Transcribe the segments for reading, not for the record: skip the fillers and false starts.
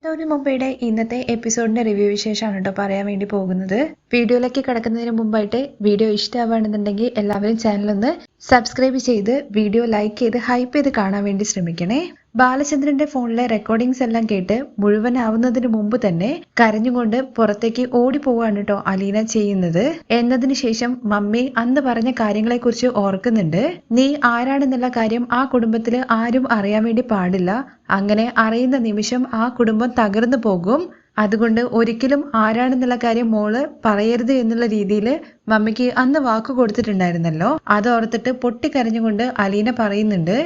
തൊഴിൽ മുമ്പയുടെ ഇന്നത്തെ എപ്പിസോഡിന്റെ റിവ്യൂ വിശേഷമാണ് കേട്ടോ പറയാൻ വേണ്ടി പോകുന്നത്. വീഡിയോയിലേക്ക് കിടക്കുന്നതിന് മുമ്പായിട്ട് വീഡിയോ ഇഷ്ടമാവുകയാണെന്നുണ്ടെങ്കിൽ എല്ലാവരും ചാനലൊന്ന് സബ്സ്ക്രൈബ് ചെയ്ത് വീഡിയോ ലൈക്ക് ചെയ്ത് ഹൈപ്പ് ചെയ്ത് കാണാൻ വേണ്ടി ശ്രമിക്കണേ. ബാലചന്ദ്രന്റെ ഫോണിലെ റെക്കോർഡിങ്സ് എല്ലാം കേട്ട് മുഴുവനാവുന്നതിന് മുമ്പ് തന്നെ കരഞ്ഞുകൊണ്ട് പുറത്തേക്ക് ഓടിപ്പോവാണ് കേട്ടോ അലീന ചെയ്യുന്നത്. എന്നതിന് ശേഷം മമ്മി അന്ന് പറഞ്ഞ കാര്യങ്ങളെ കുറിച്ച് ഓർക്കുന്നുണ്ട്. നീ ആരാണെന്നുള്ള കാര്യം ആ കുടുംബത്തില് ആരും അറിയാൻ വേണ്ടി പാടില്ല. അങ്ങനെ അറിയുന്ന നിമിഷം ആ കുടുംബം തകർന്നു പോകും. അതുകൊണ്ട് ഒരിക്കലും ആരാണെന്നുള്ള കാര്യം മോള് പറയരുത് എന്നുള്ള രീതിയിൽ മമ്മിക്ക് അന്ന് വാക്ക് കൊടുത്തിട്ടുണ്ടായിരുന്നല്ലോ. അത് ഓർത്തിട്ട് പൊട്ടിക്കരഞ്ഞുകൊണ്ട് അലീന പറയുന്നുണ്ട്,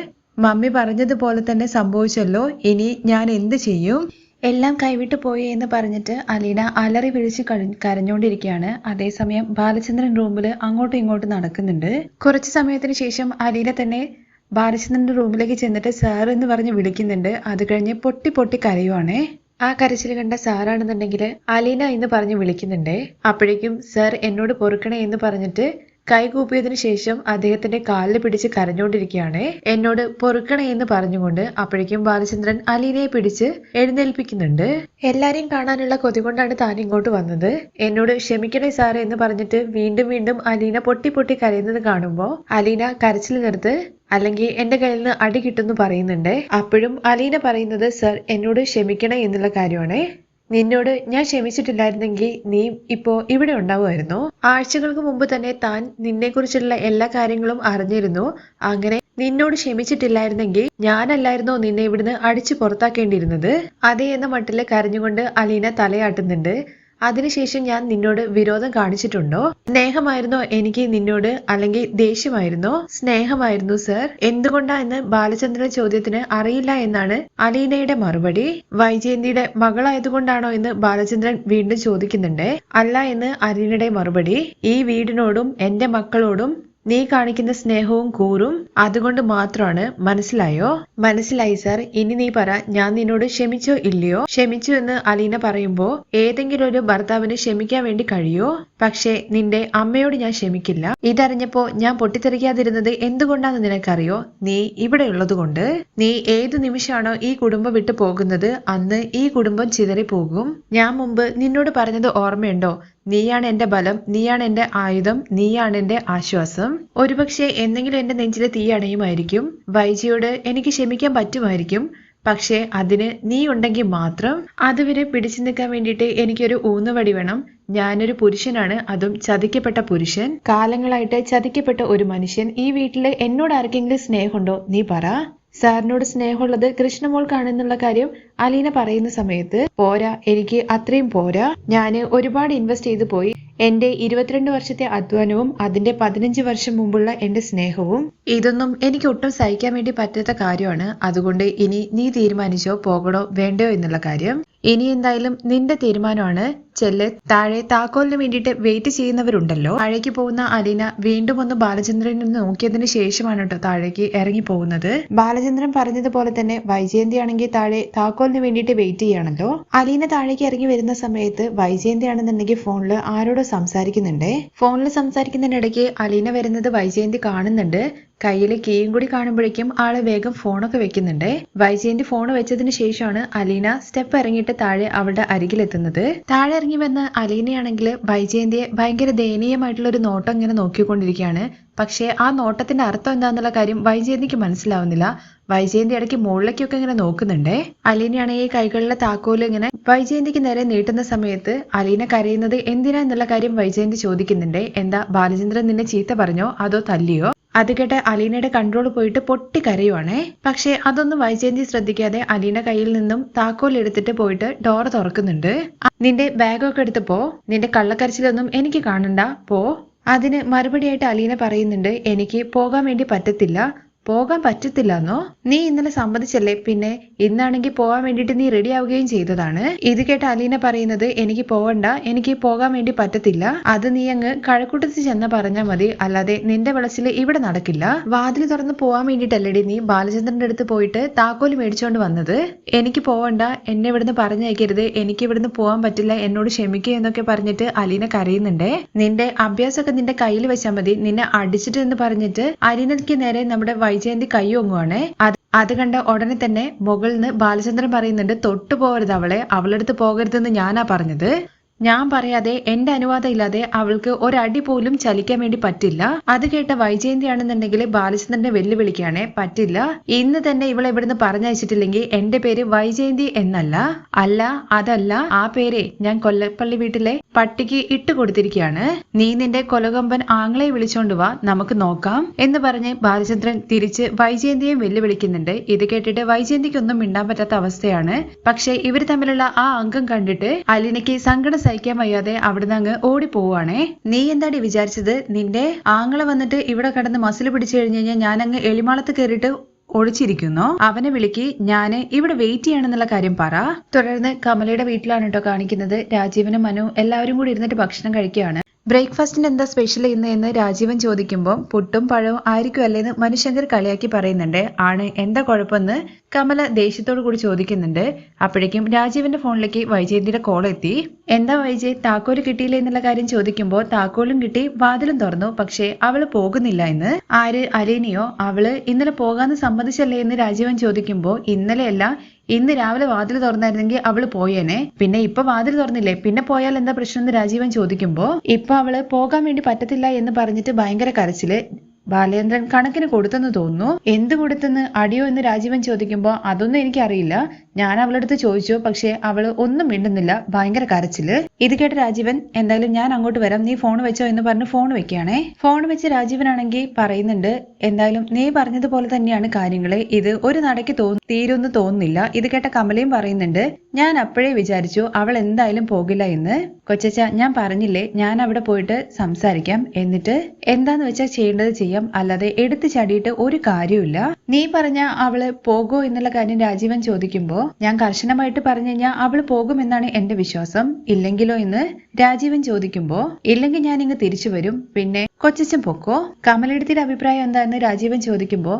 മമ്മി പറഞ്ഞതുപോലെ തന്നെ സംഭവിച്ചല്ലോ, ഇനി ഞാൻ എന്ത് ചെയ്യും, എല്ലാം കൈവിട്ടു പോയി എന്ന് പറഞ്ഞിട്ട് അലീന അലറി വിളിച്ച് കരഞ്ഞുകൊണ്ടിരിക്കുകയാണ്. അതേസമയം ബാലചന്ദ്രൻ റൂമിൽ അങ്ങോട്ടും ഇങ്ങോട്ടും നടക്കുന്നുണ്ട്. കുറച്ചു സമയത്തിന് ശേഷം അലീന തന്നെ ബാലചന്ദ്രന്റെ റൂമിലേക്ക് ചെന്നിട്ട് സാർ എന്ന് പറഞ്ഞ് വിളിക്കുന്നുണ്ട്. അത് കഴിഞ്ഞ് പൊട്ടി പൊട്ടി കരയുവാണേ. ആ കരച്ചിൽ കണ്ട സാറാണെന്നുണ്ടെങ്കിൽ അലീന എന്ന് പറഞ്ഞ് വിളിക്കുന്നുണ്ട്. അപ്പോഴേക്കും സാർ എന്നോട് പൊറുക്കണേ എന്ന് പറഞ്ഞിട്ട് കൈകൂപ്പിയതിനു ശേഷം അദ്ദേഹത്തിന്റെ കാലിൽ പിടിച്ച് കരഞ്ഞുകൊണ്ടിരിക്കുകയാണ്. എന്നോട് പൊറുക്കണേ എന്ന് പറഞ്ഞുകൊണ്ട് അപ്പോഴേക്കും ബാലചന്ദ്രൻ അലീനയെ പിടിച്ച് എഴുന്നേൽപ്പിക്കുന്നുണ്ട്. എല്ലാരെയും കാണാനുള്ള കൊതി കൊണ്ടാണ് താൻ ഇങ്ങോട്ട് വന്നത്, എന്നോട് ക്ഷമിക്കണേ സാറേ എന്ന് പറഞ്ഞിട്ട് വീണ്ടും വീണ്ടും അലീന പൊട്ടി പൊട്ടി കരയുന്നത് കാണുമ്പോൾ അലീന കരച്ചിൽ നിർത്ത്, അല്ലെങ്കിൽ എന്റെ കയ്യിൽ നിന്ന് അടി കിട്ടുമെന്ന് പറയുന്നുണ്ട്. അപ്പോഴും അലീന പറയുന്നത് സർ എന്നോട് ക്ഷമിക്കണേ എന്നുള്ള കാര്യമാണ്. നിന്നോട് ഞാൻ ക്ഷമിച്ചിട്ടില്ലായിരുന്നെങ്കിൽ നീ ഇപ്പോ ഇവിടെ ഉണ്ടാവുമായിരുന്നു. ആഴ്ചകൾക്ക് മുമ്പ് തന്നെ താൻ നിന്നെ കുറിച്ചുള്ള എല്ലാ കാര്യങ്ങളും അറിഞ്ഞിരുന്നു. അങ്ങനെ നിന്നോട് ക്ഷമിച്ചിട്ടില്ലായിരുന്നെങ്കിൽ ഞാനല്ലായിരുന്നോ നിന്നെ ഇവിടുന്ന് അടിച്ചു പുറത്താക്കേണ്ടിയിരുന്നത്. അതേ എന്ന മട്ടില് കരഞ്ഞുകൊണ്ട് അലീന തലയാട്ടുന്നുണ്ട്. അതിനുശേഷം ഞാൻ നിന്നോട് വിരോധം കാണിച്ചിട്ടുണ്ടോ? സ്നേഹമായിരുന്നോ എനിക്ക് നിന്നോട്, അല്ലെങ്കിൽ ദേഷ്യമായിരുന്നോ? സ്നേഹമായിരുന്നു സർ. എന്തുകൊണ്ടാ എന്ന് ബാലചന്ദ്രന്റെ ചോദ്യത്തിന് അറിയില്ല എന്നാണ് അലീനയുടെ മറുപടി. വൈജയന്തിയുടെ മകളായതുകൊണ്ടാണോ എന്ന് ബാലചന്ദ്രൻ വീണ്ടും ചോദിക്കുന്നുണ്ട്. അല്ല എന്ന് അലീനയുടെ മറുപടി. ഈ വീടിനോടും എന്റെ മക്കളോടും നീ കാണിക്കുന്ന സ്നേഹവും കൂറും അതുകൊണ്ട് മാത്രമാണ്. മനസ്സിലായോ? മനസ്സിലായി സർ. ഇനി നീ പറ, ഞാൻ നിന്നോട് ക്ഷമിച്ചോ ഇല്ലയോ? ക്ഷമിച്ചു എന്ന് അലീന പറയുമ്പോ ഏതെങ്കിലും ഒരു ഭർത്താവിന് ക്ഷമിക്കാൻ വേണ്ടി കഴിയോ? പക്ഷേ നിന്റെ അമ്മയോട് ഞാൻ ക്ഷമിക്കില്ല. ഇതറിഞ്ഞപ്പോ ഞാൻ പൊട്ടിത്തെറിക്കാതിരുന്നത് എന്തുകൊണ്ടാന്ന് നിനക്കറിയോ? നീ ഇവിടെ ഉള്ളത് കൊണ്ട്. നീ ഏതു നിമിഷമാണോ ഈ കുടുംബം വിട്ടു പോകുന്നത് അന്ന് ഈ കുടുംബം ചിതറി പോകും. ഞാൻ മുമ്പ് നിന്നോട് പറഞ്ഞത് ഓർമ്മയുണ്ടോ? നീയാണ് എന്റെ ബലം, നീയാണ് എന്റെ ആയുധം, നീയാണ് എന്റെ ആശ്വാസം. ഒരുപക്ഷെ എന്തെങ്കിലും എന്റെ നെഞ്ചില് തീ അണയുമായിരിക്കും. വൈജിയോട് എനിക്ക് ക്ഷമിക്കാൻ പറ്റുമായിരിക്കും. പക്ഷെ അതിന് നീ ഉണ്ടെങ്കിൽ മാത്രം. അതുവരെ പിടിച്ചു നിൽക്കാൻ വേണ്ടിയിട്ട് എനിക്കൊരു ഊന്നുവടി വേണം. ഞാനൊരു പുരുഷനാണ്, അതും ചതിക്കപ്പെട്ട പുരുഷൻ. കാലങ്ങളായിട്ട് ചതിക്കപ്പെട്ട ഒരു മനുഷ്യൻ. ഈ വീട്ടില് എന്നോട് ആർക്കെങ്കിലും സ്നേഹമുണ്ടോ? നീ പറ. സാറിനോട് സ്നേഹമുള്ളത് കൃഷ്ണമോൾക്കാണെന്നുള്ള കാര്യം അലീന പറയുന്ന സമയത്ത് പോരാ, എനിക്ക് അത്രയും പോരാ. ഞാന് ഒരുപാട് ഇൻവെസ്റ്റ് ചെയ്തു പോയി. എന്റെ 22 വർഷത്തെ അധ്വാനവും അതിന്റെ 15 വർഷം മുമ്പുള്ള എന്റെ സ്നേഹവും ഇതൊന്നും എനിക്ക് ഒട്ടും സഹിക്കാൻ വേണ്ടി പറ്റാത്ത കാര്യമാണ്. അതുകൊണ്ട് ഇനി നീ തീരുമാനിച്ചോ പോകണോ വേണ്ടയോ എന്നുള്ള കാര്യം. ഇനി എന്തായാലും നിന്റെ തീരുമാനമാണ്. ചെല്ല്. താഴെ താക്കോലിന് വേണ്ടിയിട്ട് വെയിറ്റ് ചെയ്യുന്നവരുണ്ടല്ലോ. താഴേക്ക് പോകുന്ന അലീന വീണ്ടും ഒന്ന് ബാലചന്ദ്രനെ നോക്കിയതിന് ശേഷമാണ് കേട്ടോ താഴേക്ക് ഇറങ്ങി പോകുന്നത്. ബാലചന്ദ്രൻ പറഞ്ഞതുപോലെ തന്നെ വൈജയന്തി ആണെങ്കിൽ താഴെ താക്കോലിന് വേണ്ടിയിട്ട് വെയിറ്റ് ചെയ്യാണല്ലോ. അലീന താഴേക്ക് ഇറങ്ങി വരുന്ന സമയത്ത് വൈജയന്തി ആണെന്നുണ്ടെങ്കിൽ ഫോണിൽ ആരോടോ സംസാരിക്കുന്നുണ്ട്. ഫോണിൽ സംസാരിക്കുന്നതിനിടയ്ക്ക് അലീന വരുന്നത് വൈജയന്തി കാണുന്നുണ്ട്. കയ്യിൽ കീയും കൂടി കാണുമ്പോഴേക്കും ആള് വേഗം ഫോണൊക്കെ വെക്കുന്നുണ്ട്. വൈജയന്തി ഫോൺ വെച്ചതിന് ശേഷമാണ് അലീന സ്റ്റെപ്പ് ഇറങ്ങിയിട്ട് താഴെ അവളുടെ അരികിലെത്തുന്നത്. താഴെ ഇറങ്ങി വന്ന അലീനയാണെങ്കിൽ വൈജയന്തിയെ ഭയങ്കര ദയനീയമായിട്ടുള്ള ഒരു നോട്ടം ഇങ്ങനെ നോക്കിക്കൊണ്ടിരിക്കുകയാണ്. പക്ഷെ ആ നോട്ടത്തിന്റെ അർത്ഥം എന്താന്നുള്ള കാര്യം വൈജയന്തിക്ക് മനസ്സിലാവുന്നില്ല. വൈജയന്തി ഇടയ്ക്ക് മുകളിലേക്കൊക്കെ ഇങ്ങനെ നോക്കുന്നുണ്ട്. അലീനയാണെങ്കിൽ കൈകളിലെ താക്കോല് ഇങ്ങനെ വൈജയന്തിക്ക് നേരെ നീട്ടുന്ന സമയത്ത് അലീന കരയുന്നത് എന്തിനാ എന്നുള്ള കാര്യം വൈജയന്തി ചോദിക്കുന്നുണ്ട്. എന്താ ബാലചന്ദ്രൻ നിന്നെ ചീത്ത പറഞ്ഞോ അതോ തല്ലിയോ? അത് കേട്ട് അലീനയുടെ കൺട്രോൾ പോയിട്ട് പൊട്ടി കരയുവാണേ. പക്ഷെ അതൊന്നും വൈജയന്തി ശ്രദ്ധിക്കാതെ അലീന കയ്യിൽ നിന്നും താക്കോൽ എടുത്തിട്ട് പോയിട്ട് ഡോർ തുറക്കുന്നുണ്ട്. നിന്റെ ബാഗൊക്കെ എടുത്തപ്പോ നിന്റെ കള്ളക്കരച്ചിലൊന്നും എനിക്ക് കാണണ്ട, പോ. അതിന് മറുപടിയായിട്ട് അലീന പറയുന്നുണ്ട്, എനിക്ക് പോകാൻ വേണ്ടി പറ്റത്തില്ല. പോകാൻ പറ്റത്തില്ലെന്നോ? നീ ഇന്നലെ സമ്മതിച്ചല്ലേ, പിന്നെ ഇന്നാണെങ്കിൽ പോകാൻ വേണ്ടിയിട്ട് നീ റെഡി ആവുകയും ചെയ്തതാണ്. ഇത് കേട്ട അലീന പറയുന്നത് എനിക്ക് പോവണ്ട, എനിക്ക് പോകാൻ വേണ്ടി പറ്റത്തില്ല. അത് നീ അങ്ങ് കഴക്കൂട്ടത്തിൽ ചെന്ന് പറഞ്ഞാൽ മതി, അല്ലാതെ നിന്റെ വിളച്ചില് ഇവിടെ നടക്കില്ല. വാതിൽ തുറന്ന് പോവാൻ വേണ്ടിയിട്ടല്ലേടി നീ ബാലചന്ദ്രന്റെ അടുത്ത് പോയിട്ട് താക്കോല് മേടിച്ചോണ്ട് വന്നത്? എനിക്ക് പോവണ്ട, എന്നെ ഇവിടുന്ന് പറഞ്ഞയക്കരുത്, എനിക്ക് ഇവിടുന്ന് പോകാൻ പറ്റില്ല, എന്നോട് ക്ഷമിക്കുക എന്നൊക്കെ പറഞ്ഞിട്ട് അലീന കരയുന്നുണ്ട്. നിന്റെ അഭ്യാസമൊക്കെ നിന്റെ കയ്യിൽ വെച്ചാൽ മതി, നിന്നെ അടിച്ചിട്ട് എന്ന് പറഞ്ഞിട്ട് അലീനയ്ക്ക് നേരെ നമ്മുടെ വൈജയന്തി കൈയൊങ്ങുവാണ്. അത് കണ്ട ഉടനെ തന്നെ മുകളിൽ നിന്ന് ബാലചന്ദ്രൻ പറയുന്നുണ്ട്, തൊട്ടു പോകരുത് അവളെ, അവളടുത്ത് പോകരുതെന്ന് ഞാനാ പറഞ്ഞത്. ഞാൻ പറയാതെ എന്റെ അനുവാദം ഇല്ലാതെ അവൾക്ക് ഒരടി പോലും ചലിക്കാൻ വേണ്ടി പറ്റില്ല. അത് കേട്ട വൈജയന്തി ആണെന്നുണ്ടെങ്കിൽ ബാലചന്ദ്രനെ വെല്ലുവിളിക്കാണേ, പറ്റില്ല, ഇന്ന് തന്നെ ഇവളെ ഇവിടുന്ന് പറഞ്ഞയച്ചിട്ടില്ലെങ്കിൽ എന്റെ പേര് വൈജയന്തി എന്നല്ല, അതല്ല, ആ പേര് ഞാൻ കൊല്ലപ്പള്ളി വീട്ടിലെ പട്ടിക്ക് ഇട്ട് കൊടുത്തിരിക്കുകയാണ്. നീ നിന്റെ കൊലകൊമ്പൻ ആങ്ങളെ വിളിച്ചോണ്ട് വാ, നമുക്ക് നോക്കാം എന്ന് പറഞ്ഞ് ബാലചന്ദ്രൻ തിരിച്ച് വൈജയന്തിയെ വെല്ലുവിളിക്കുന്നുണ്ട്. ഇത് കേട്ടിട്ട് വൈജയന്തിക്കൊന്നും മിണ്ടാൻ പറ്റാത്ത അവസ്ഥയാണ്. പക്ഷെ ഇവർ തമ്മിലുള്ള ആ അംഗം കണ്ടിട്ട് അലീനയ്ക്ക് സങ്കടം സഹിക്കാൻ വയ്യാതെ അവിടുന്ന് അങ്ങ് ഓടിപ്പോവാണേ. നീ എന്താടി വിചാരിച്ചത്, നിന്റെ ആങ്ങളെ വന്നിട്ട് ഇവിടെ കിടന്ന് മസിൽ പിടിച്ചു കഴിഞ്ഞു കഴിഞ്ഞാൽ ഞാൻ അങ്ങ് എളിമാളത്ത് കയറിയിട്ട് ഒളിച്ചിരിക്കുന്നു, അവനെ വിളിക്ക്, ഞാന് ഇവിടെ വെയിറ്റ് ചെയ്യണമെന്നുള്ള കാര്യം പറ. തുടർന്ന് കമലയുടെ വീട്ടിലാണ് കേട്ടോ കാണിക്കുന്നത്. രാജീവനും മനു എല്ലാവരും കൂടി ഇരുന്നിട്ട് ഭക്ഷണം കഴിക്കുകയാണ്. ബ്രേക്ക്ഫാസ്റ്റിന് എന്താ സ്പെഷ്യൽ ഇന്ന് എന്ന് രാജീവൻ ചോദിക്കുമ്പോൾ പുട്ടും പഴവും ആയിരിക്കും അല്ലേന്ന് മനുശങ്കർ കളിയാക്കി പറയുന്നുണ്ട്. ആണ്, എന്താ കുഴപ്പമെന്ന് കമല ദേഷ്യത്തോടു കൂടി ചോദിക്കുന്നുണ്ട്. അപ്പോഴേക്കും രാജീവന്റെ ഫോണിലേക്ക് വൈജയന്തിയുടെ കോൾ എത്തി. എന്താ വൈജയ്, താക്കോല് കിട്ടിയില്ല എന്നുള്ള കാര്യം ചോദിക്കുമ്പോൾ താക്കോലും കിട്ടി, വാതിലും തുറന്നു, പക്ഷെ അവള് പോകുന്നില്ല എന്ന്. ആര്, അലീനയോ? അവള് ഇന്നലെ പോകാന്ന് സമ്മതിച്ചല്ലേ എന്ന് രാജീവൻ ചോദിക്കുമ്പോൾ ഇന്നലെയല്ല, ഇന്ന് രാവിലെ വാതിൽ തുറന്നായിരുന്നെങ്കിൽ അവള് പോയേനെ, പിന്നെ ഇപ്പൊ വാതിൽ തുറന്നില്ലേ, പിന്നെ പോയാൽ എന്താ പ്രശ്നം എന്ന് രാജീവൻ ചോദിക്കുമ്പോ ഇപ്പൊ അവള് പോകാൻ വേണ്ടി പറ്റത്തില്ല എന്ന് പറഞ്ഞിട്ട് ഭയങ്കര കരച്ചില്. ബാലേന്ദ്രൻ കണക്കിന് കൊടുത്തെന്ന് തോന്നുന്നു. എന്ത് കൊടുത്തെന്ന്, അടിയോ എന്ന് രാജീവൻ ചോദിക്കുമ്പോ അതൊന്നും എനിക്കറിയില്ല, ഞാൻ അവളടുത്ത് ചോദിച്ചു, പക്ഷെ അവള് ഒന്നും മിണ്ടുന്നില്ല, ഭയങ്കര കരച്ചില്. ഇത് കേട്ട രാജീവൻ എന്തായാലും ഞാൻ അങ്ങോട്ട് വരാം, നീ ഫോൺ വെച്ചോ എന്ന് പറഞ്ഞ് ഫോൺ വെക്കുകയാണേ. ഫോൺ വെച്ച് രാജീവനാണെങ്കിൽ പറയുന്നുണ്ട്, എന്തായാലും നീ പറഞ്ഞതുപോലെ തന്നെയാണ് കാര്യങ്ങള്, ഇത് ഒരു നടക്ക് തീരുമെന്ന് തോന്നുന്നില്ല. ഇത് കേട്ട കമലയും പറയുന്നുണ്ട്, ഞാൻ അപ്പോഴേ വിചാരിച്ചു അവൾ എന്തായാലും പോകില്ല എന്ന്. കൊച്ചച്ച, ഞാൻ പറഞ്ഞില്ലേ, ഞാൻ അവിടെ പോയിട്ട് സംസാരിക്കാം, എന്നിട്ട് എന്താന്ന് വെച്ചാൽ ചെയ്യേണ്ടത് ചെയ്യാം, അല്ലാതെ എടുത്തു ചാടിയിട്ട് ഒരു കാര്യമില്ല. നീ പറഞ്ഞ അവള് പോകോ എന്നുള്ള കാര്യം രാജീവൻ ചോദിക്കുമ്പോ ഞാൻ കർശനമായിട്ട് പറഞ്ഞു കഴിഞ്ഞാൽ അവള് പോകുമെന്നാണ് എന്റെ വിശ്വാസം, ഇല്ലെങ്കിലോ എന്ന് രാജീവൻ ചോദിക്കുമ്പോ ഇല്ലെങ്കിൽ ഞാൻ ഇങ്ങ് തിരിച്ചു വരും, പിന്നെ കൊച്ചച്ചൻ പൊക്കോ. കമലെടുത്തിന്റെ അഭിപ്രായം എന്താന്ന് രാജീവൻ ചോദിക്കുമ്പോ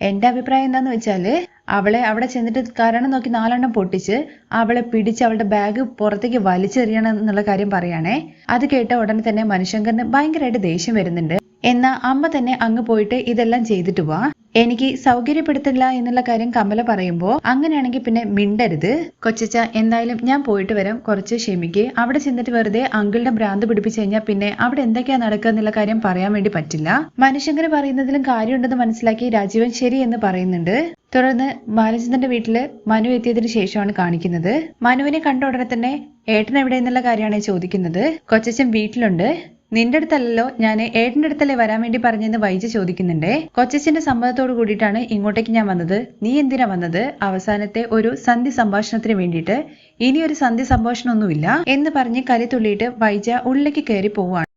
എന്റെ അഭിപ്രായം എന്താന്ന് വെച്ചാല് അവളെ അവിടെ ചെന്നിട്ട് കാരണം നോക്കി 4 പൊട്ടിച്ച് അവളെ പിടിച്ച് അവളുടെ ബാഗ് പുറത്തേക്ക് വലിച്ചെറിയണം എന്നുള്ള കാര്യം പറയാണേ. അത് കേട്ട ഉടനെ തന്നെ മനുശങ്കറിന് ഭയങ്കരമായിട്ട് ദേഷ്യം വരുന്നുണ്ട്. എന്നാ അമ്മ തന്നെ അങ്ങ് പോയിട്ട് ഇതെല്ലാം ചെയ്തിട്ട് വാ, എനിക്ക് സൗകര്യപ്പെടുത്തില്ല എന്നുള്ള കാര്യം കമല പറയുമ്പോ അങ്ങനെയാണെങ്കിൽ പിന്നെ മിണ്ടരുത്. കൊച്ചച്ച, എന്തായാലും ഞാൻ പോയിട്ട് വരാം, കുറച്ച് ക്ഷമിക്ക്, അവിടെ ചെന്നിട്ട് വെറുതെ അങ്കിളുടെ ഭ്രാന്ത് പിടിപ്പിച്ചു കഴിഞ്ഞാൽ പിന്നെ അവിടെ എന്തൊക്കെയാ നടക്കുക എന്നുള്ള കാര്യം പറയാൻ വേണ്ടി പറ്റില്ല. മനുശങ്കർ പറയുന്നതിലും കാര്യമുണ്ടെന്ന് മനസ്സിലാക്കി രാജീവൻ ശരി എന്ന് പറയുന്നുണ്ട്. തുടർന്ന് ബാലചന്ദ്രന്റെ വീട്ടില് മനു എത്തിയതിനു ശേഷമാണ് കാണിക്കുന്നത്. മനുവിനെ കണ്ട ഉടനെ തന്നെ ഏട്ടൻ എവിടെ എന്നുള്ള കാര്യമാണ് ചോദിക്കുന്നത്. കൊച്ചച്ചൻ വീട്ടിലുണ്ട്, നിന്റെ അടുത്തല്ലോ, ഞാൻ ഏട്ടന്റെ അടുത്തല്ലേ വരാൻ വേണ്ടി പറഞ്ഞെന്ന് വൈജ ചോദിക്കുന്നുണ്ടേ. കൊച്ചച്ചന്റെ സമ്മതത്തോട് കൂടിയിട്ടാണ് ഇങ്ങോട്ടേക്ക് ഞാൻ വന്നത്, നീ എന്തിനാ വന്നത്? അവസാനത്തെ ഒരു സന്ധി സംഭാഷണത്തിന് വേണ്ടിയിട്ട്, ഇനിയൊരു സന്ധി സംഭാഷണം ഒന്നുമില്ല എന്ന് പറഞ്ഞ് കലി തുള്ളിയിട്ട് വൈജ ഉള്ളിലേക്ക് കയറി പോവാണ്.